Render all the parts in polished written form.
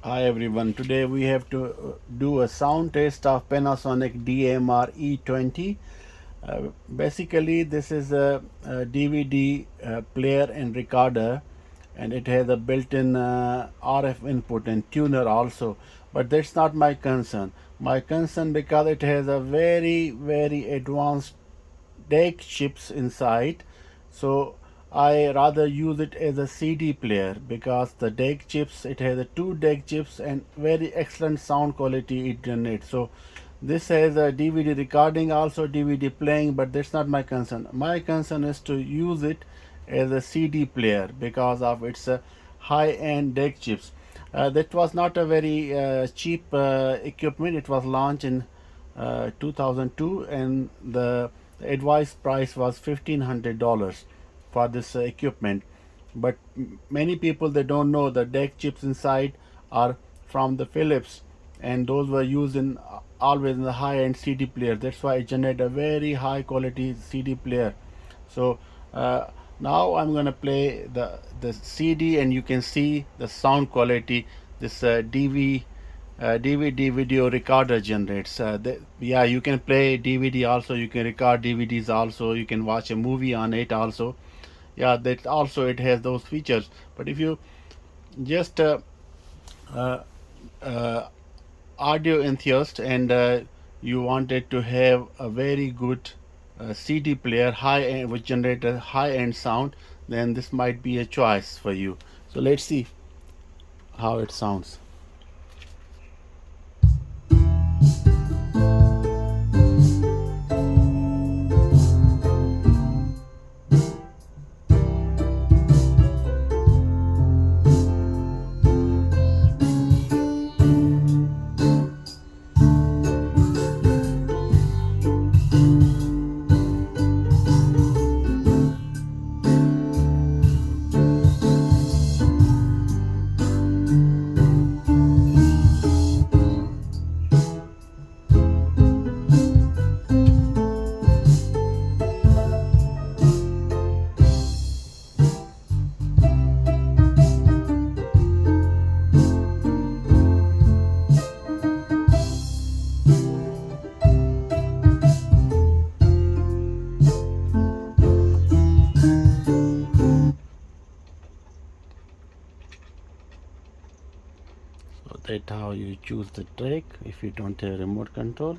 Hi everyone. Today we have to do a sound test of Panasonic DMR-E20. Basically, this is a DVD player and recorder, and it has a built-in RF input and tuner also. But that's not my concern. My concern because it has a very advanced DAC chips inside. So I rather use it as a CD player because the DAC chips, it has a two DAC chips and very excellent sound quality it generates. So this has a DVD recording, also DVD playing, but that's not my concern. My concern is to use it as a CD player because of its high-end DAC chips. That was not a very cheap equipment. It was launched in 2002, and the advice price was $1,500 for this equipment. But many people, they don't know the DAC chips inside are from the Philips, and those were used in always in the high-end CD player. That's why it generated a very high quality CD player. So now I'm gonna play the CD, and you can see the sound quality. This DVD video recorder generates. Yeah, you can play DVD also. You can record DVDs also. You can watch a movie on it also. Yeah, that also it has those features. But if you just uh, uh, audio enthusiast and you wanted to have a very good CD player, high end, which generate a high end sound, then this might be a choice for you. So let's see how it sounds. So that's how you choose the track if you don't have remote control.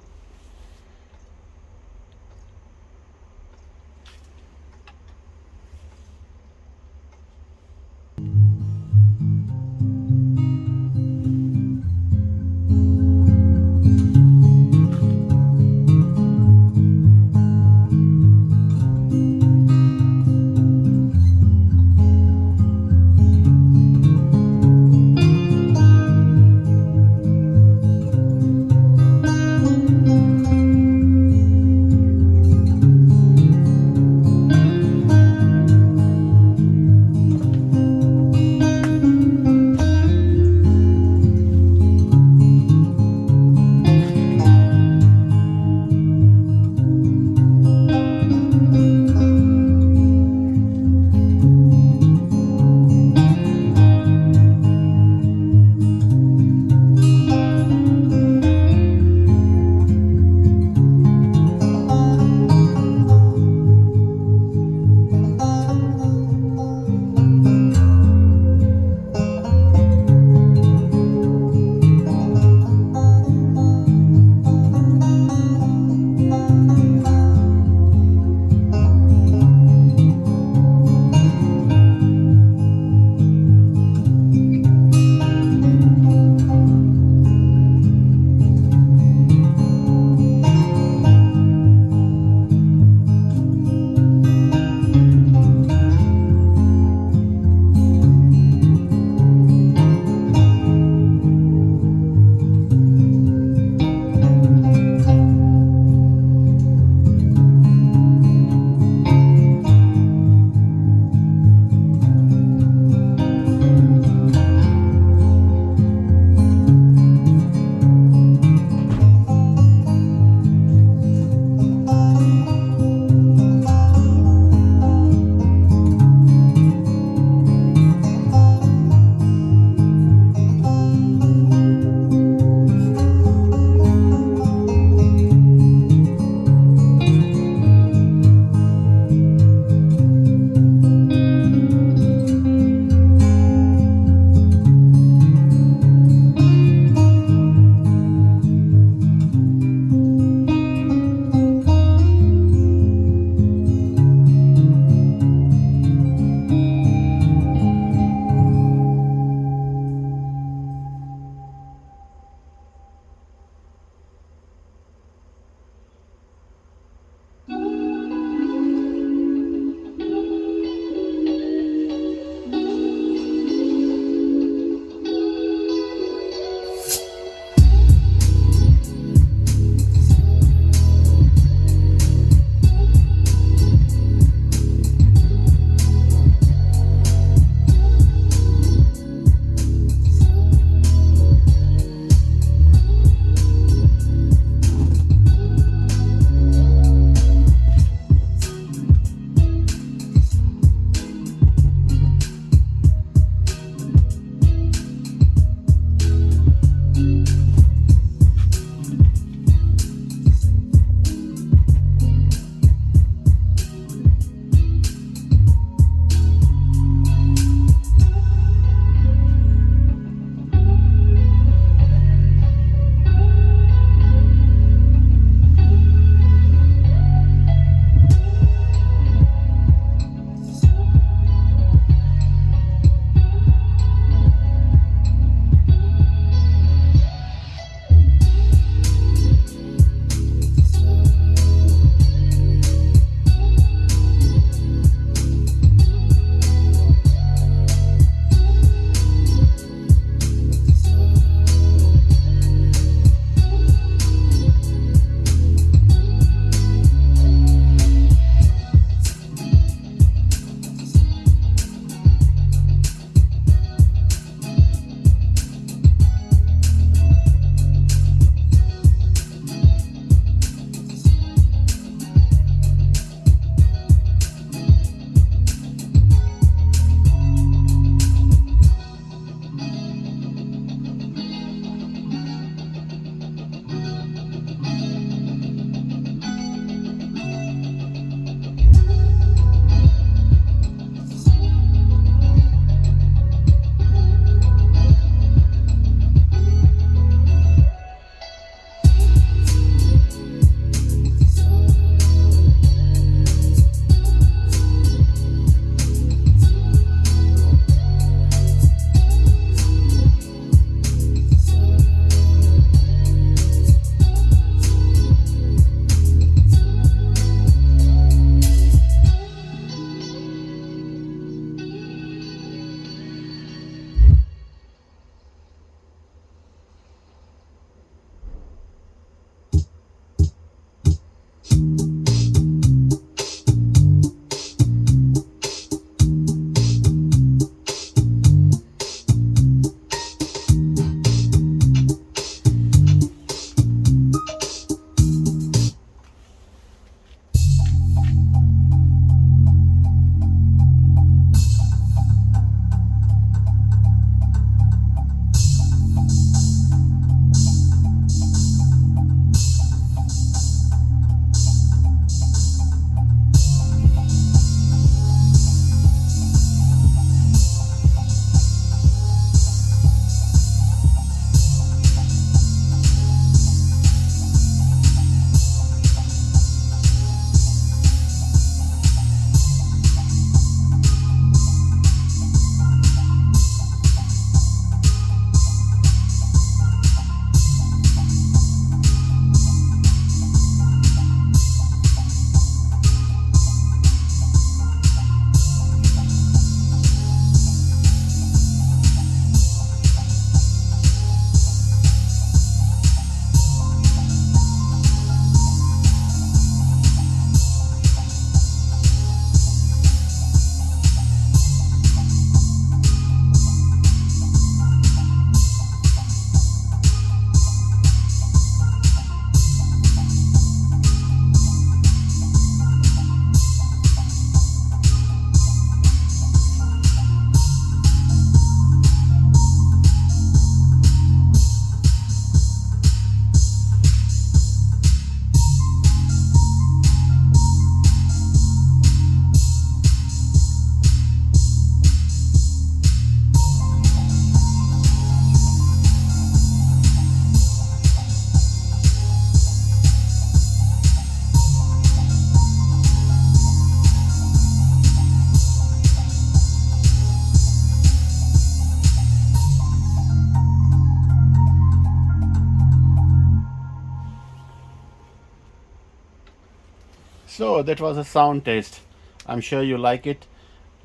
So that was a sound test. I'm sure you like it.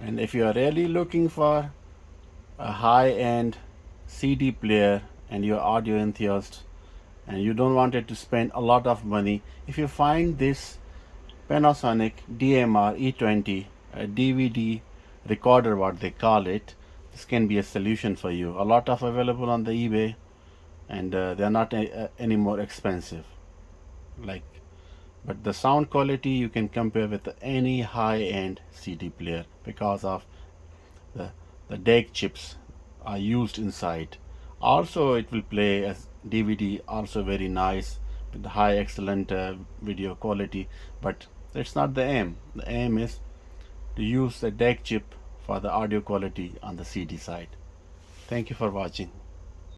And if you are really looking for a high-end CD player and you're audio enthusiast and you don't want it to spend a lot of money, if you find this Panasonic DMR-E20, a DVD recorder, what they call it, this can be a solution for you. A lot of available on the eBay, and they're not any more expensive. Like, but the sound quality you can compare with any high-end CD player because of the DAC chips are used inside. Also, it will play as DVD, also very nice with high excellent video quality. But that's not the aim. The aim is to use the DAC chip for the audio quality on the CD side. Thank you for watching.